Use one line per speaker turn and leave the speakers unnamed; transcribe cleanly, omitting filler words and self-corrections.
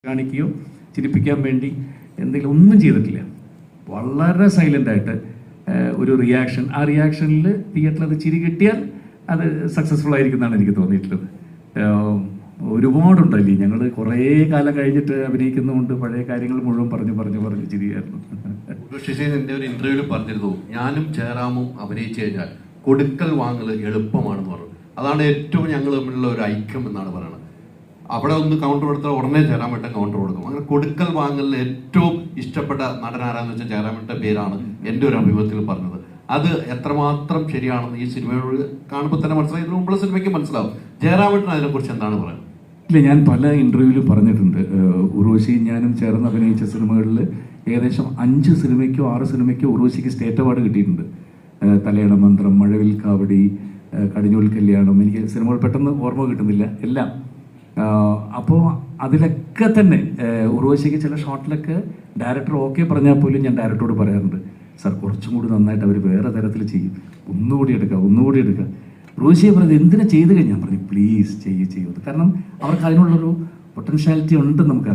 കാണിക്കുകയോ ചിരിപ്പിക്കാൻ വേണ്ടി എന്തെങ്കിലും ഒന്നും ചെയ്തിട്ടില്ല. വളരെ സൈലൻ്റായിട്ട് ഒരു റിയാക്ഷൻ, ആ റിയാക്ഷനിൽ തിയേറ്ററിൽ അത് ചിരി കിട്ടിയാൽ അത് സക്സസ്ഫുൾ ആയിരിക്കുന്നതാണ് എനിക്ക് തോന്നിയിട്ടുള്ളത്. ഒരുപാടുണ്ടല്ലേ, ഞങ്ങൾ കുറേ കാലം കഴിഞ്ഞിട്ട് അഭിനയിക്കുന്നതുകൊണ്ട് പഴയ കാര്യങ്ങൾ മുഴുവൻ പറഞ്ഞു ചിരിയായിരുന്നു.
എൻ്റെ ഒരു ഇന്റർവ്യൂവിൽ പറഞ്ഞിരുന്നു, ഞാനും ജയറാമും അഭിനയിച്ചു കഴിഞ്ഞാൽ കൊടുക്കൽ വാങ്ങൽ എളുപ്പമാണെന്ന് പറഞ്ഞു. അതാണ് ഏറ്റവും ഞങ്ങൾ തമ്മിലുള്ള ഒരു ഐക്യം എന്നാണ് പറയുന്നത്. അവിടെ ഒന്ന് കൗണ്ടർ കൊടുത്താൽ ഉടനെ ജയറാമേട്ടൻ കൗണ്ടർ കൊടുക്കും. അങ്ങനെ കൊടുക്കൽ വാങ്ങലിൽ ഏറ്റവും ഇഷ്ടപ്പെട്ട നടൻ ആരാന്ന് വെച്ചാൽ ജയറാമേട്ടൻ്റെ പേരാണ് എൻ്റെ ഒരു അഭിമുഖത്തിൽ പറഞ്ഞത്. അത് എത്രമാത്രം ശരിയാണെന്ന് ഈ സിനിമയോട് കാണുമ്പോൾ തന്നെ മനസ്സിലായി. ഇതിന് മുമ്പുള്ള സിനിമയ്ക്ക് മനസ്സിലാവും. ജയറാമേട്ടൻ അതിനെക്കുറിച്ച് എന്താണ് പറയുന്നത്?
ഇല്ല, ഞാൻ പല ഇന്റർവ്യൂവിലും പറഞ്ഞിട്ടുണ്ട്, ഉർവശിയും ഞാനും ചേർന്ന് അഭിനയിച്ച സിനിമകളിൽ ഏകദേശം 5 സിനിമയ്ക്കോ 6 സിനിമയ്ക്കോ ഉർവശിക്ക് സ്റ്റേറ്റ് അവാർഡ് കിട്ടിയിട്ടുണ്ട്. തലയണ മന്ത്രം, മഴവിൽ കാവടി, കടിഞ്ഞൂൽ കല്യാണം, എനിക്ക് സിനിമകൾ പെട്ടെന്ന് ഓർമ്മ കിട്ടുന്നില്ല എല്ലാം. അപ്പോൾ അതിലൊക്കെ തന്നെ ഉർവശിക്ക് ചില ഷോട്ടിലൊക്കെ ഡയറക്ടർ ഓക്കെ പറഞ്ഞാൽ പോലും ഞാൻ ഡയറക്ടറോട് പറയാറുണ്ട്, സാർ കുറച്ചും കൂടി നന്നായിട്ട് അവർ വേറെ തരത്തിൽ ചെയ്യും, ഒന്നുകൂടി എടുക്കുക. ഉർവശിയെ പറഞ്ഞത് എന്തിനാ ചെയ്ത് കഴിഞ്ഞാൽ പറഞ്ഞു, പ്ലീസ് ചെയ്യൂ. കാരണം അവർക്ക് അതിനുള്ളൊരു പൊട്ടൻഷ്യാലിറ്റി ഉണ്ട് നമുക്ക്.